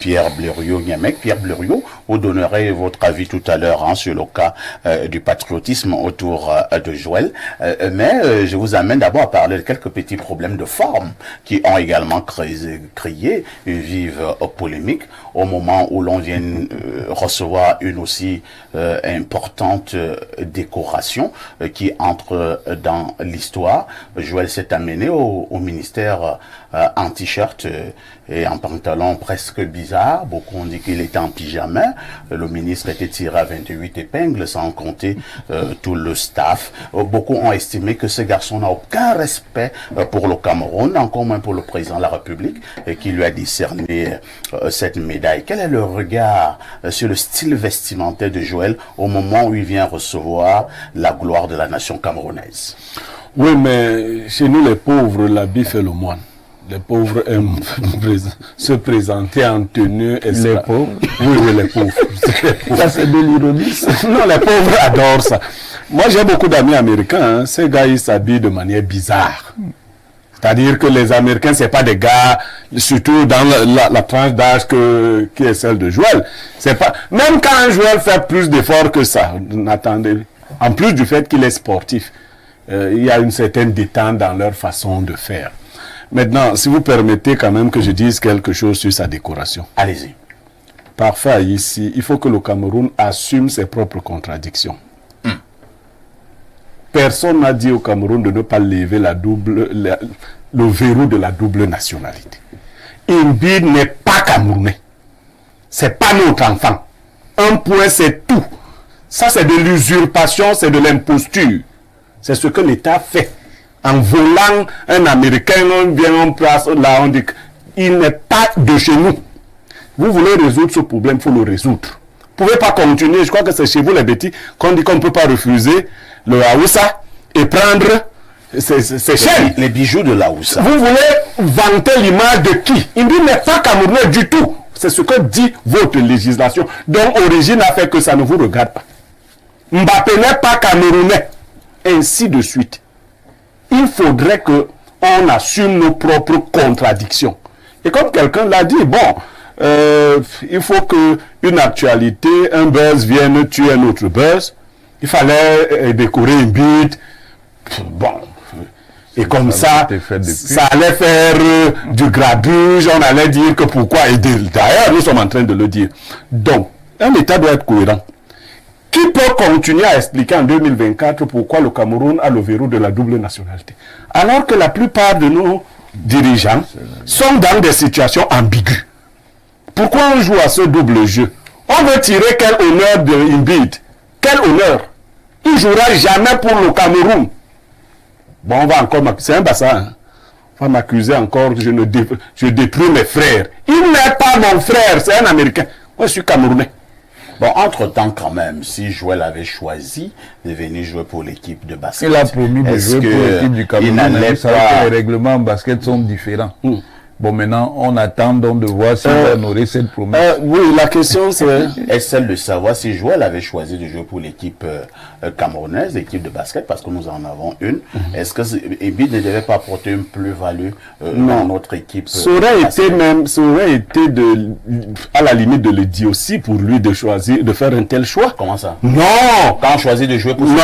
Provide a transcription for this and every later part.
Pierre Blériot-Niamec. Pierre Blériot, vous donnerez votre avis tout à l'heure sur le cas du patriotisme autour de Joël. Mais je vous amène d'abord à parler de quelques petits problèmes de forme qui ont également créé une vive polémique au moment où l'on vient recevoir une aussi importante décoration qui entre dans l'histoire. Joël s'est amené au ministère en t-shirt et en pantalon presque bizarre. Beaucoup ont dit qu'il était en pyjama. Le ministre était tiré à 28 épingles, sans compter tout le staff. Beaucoup ont estimé que ce garçon n'a aucun respect pour le Cameroun, encore moins pour le président de la République, qui lui a décerné cette médaille. Quel est le regard sur le style vestimentaire de Joël au moment où il vient recevoir la gloire de la nation camerounaise? Oui, mais chez nous, les pauvres, l'habit fait le moine. Les pauvres aiment se présenter en tenue. Les pauvres? Oui, les pauvres. Ça, c'est de l'ironie. Non, les pauvres adorent ça. Moi, j'ai beaucoup d'amis américains. Ces gars, ils s'habillent de manière bizarre. C'est-à-dire que les Américains, c'est pas des gars, surtout dans la tranche d'âge qui est celle de Joël. C'est pas, même quand un joueur fait plus d'efforts que ça, attendez, en plus du fait qu'il est sportif, il y a une certaine détente dans leur façon de faire. Maintenant, si vous permettez quand même que je dise quelque chose sur sa décoration. Allez-y. Parfois, ici, il faut que le Cameroun assume ses propres contradictions. Personne n'a dit au Cameroun de ne pas lever le verrou de la double nationalité. Mbid n'est pas camerounais. C'est pas notre enfant. Un point, c'est tout. Ça, c'est de l'usurpation, c'est de l'imposture. C'est ce que l'État fait. En volant un Américain, on vient en place, là, on dit qu'il n'est pas de chez nous. Vous voulez résoudre ce problème, il faut le résoudre. Vous ne pouvez pas continuer, je crois que c'est chez vous les bêtis, qu'on dit qu'on ne peut pas refuser le Haoussa et prendre ses chaînes. Les bijoux de la Haoussa. Vous voulez vanter l'image de qui? Il n'est pas camerounais du tout. C'est ce que dit votre législation, dont origine a fait que ça ne vous regarde pas. Mbappé n'est pas camerounais. Ainsi de suite. Il faudrait qu'on assume nos propres contradictions. Et comme quelqu'un l'a dit, bon, il faut qu'une actualité, un buzz vienne tuer un autre buzz. Il fallait décorer une bite. Bon. Et comme ça allait faire du grabuge. On allait dire que pourquoi. Et d'ailleurs, nous sommes en train de le dire. Donc, un État doit être cohérent. Qui peut continuer à expliquer en 2024 pourquoi le Cameroun a le verrou de la double nationalité? Alors que la plupart de nos dirigeants sont dans des situations ambiguës. Pourquoi on joue à ce double jeu? On veut tirer quel honneur de Mbid? Quel honneur? Il ne jouera jamais pour le Cameroun. Bon, on va encore m'accuser. C'est un bassin. Hein? On va m'accuser encore que je détruis mes frères. Il n'est pas mon frère, c'est un Américain. Moi, je suis Camerounais. Bon, entre-temps, quand même, si Joël avait choisi de venir jouer pour l'équipe de basket... Il a promis de jouer pour l'équipe du Cameroun, mais vous savez que les règlements en basket sont différents. Bon, maintenant, on attend donc de voir s'il va honorer cette promesse. Oui, la question, c'est... est celle de savoir si Joël avait choisi de jouer pour l'équipe camerounaise, l'équipe de basket, parce que nous en avons une. Est-ce que Mbid ne devait pas apporter une plus-value dans notre équipe? Ça aurait été à la limite de l'idiotie pour lui de choisir, de faire un tel choix. Comment ça? Non! Quand on choisit de jouer pour... Non,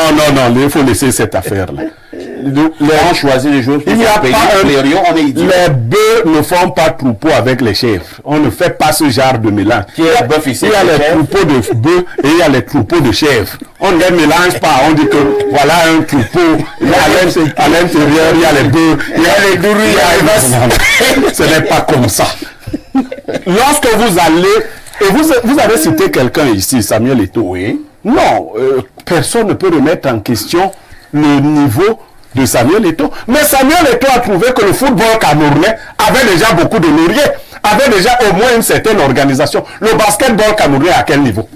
il faut laisser cette affaire-là. Quand on choisit de jouer pour il n'y a pays, pas on est idiot. Les bœufs ne font pas troupeau avec les chèvres. On ne fait pas ce genre de mélange. Qui est bœuf ici? Il y a les troupeaux de bœufs et il y a les troupeaux de chèvres. On ne les mélange pas. On dit que voilà un troupeau. À l'intérieur, il y a les bœufs, il y a les gourous, il y a les... Ce n'est pas comme ça. Lorsque vous allez... Et vous avez cité quelqu'un ici, Samuel Eto'o. Oui. Non, personne ne peut remettre en question le niveau de Samuel Eto'o. Mais Samuel Eto'o a trouvé que le football camerounais avait déjà beaucoup de lauriers, avait déjà au moins une certaine organisation. Le basketball camerounais à quel niveau?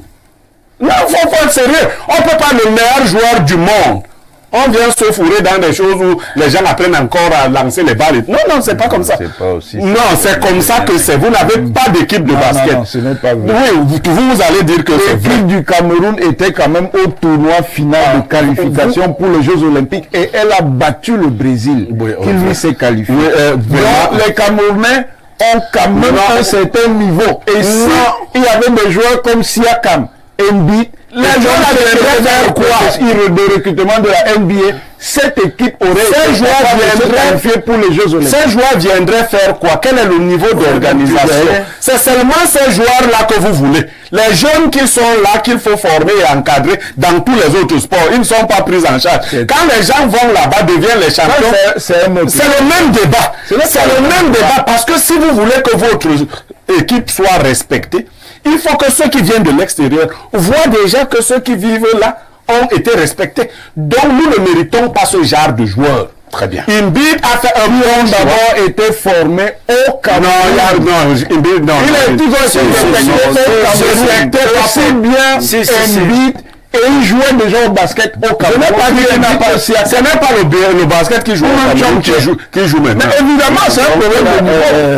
Non, il faut être sérieux. On ne peut pas le meilleur joueur du monde. On vient se fourrer dans des choses où les gens apprennent encore à lancer les balles. Non, c'est pas comme ça. C'est comme ça que c'est. Vous n'avez pas d'équipe de basket. Non, ce n'est pas vrai. Oui, vous allez dire que c'est vrai. L'équipe du Cameroun était quand même au tournoi final de qualification pour les Jeux Olympiques et elle a battu le Brésil, qui lui s'est qualifié. Donc, les Camerounais ont quand même un certain niveau. Et si il y avait des joueurs comme Siakam, Embiid, les gens viendraient faire quoi? De recrutement de la NBA, cette équipe aurait été qualifiée pour les Jeux Olympiques. Ces joueurs viendraient faire quoi? Quel est le niveau d'organisation? C'est seulement ces joueurs-là que vous voulez. Les jeunes qui sont là, qu'il faut former et encadrer dans tous les autres sports, ils ne sont pas pris en charge. Quand les gens vont là-bas, deviennent les champions, c'est le même débat. C'est le même débat parce que si vous voulez que votre équipe soit respectée, il faut que ceux qui viennent de l'extérieur voient déjà que ceux qui vivent là ont été respectés. Donc nous ne méritons pas ce genre de joueurs. Très bien. Embiid a fait un bon d'abord été formé au Cameroun. Embiid, non. Il est toujours respecté aussi bien Embiid. Et il jouait déjà au basket au Cameroun. Ce n'est pas le basket qui joue au Cameroun qui joue maintenant. Mais évidemment, c'est un problème de niveau.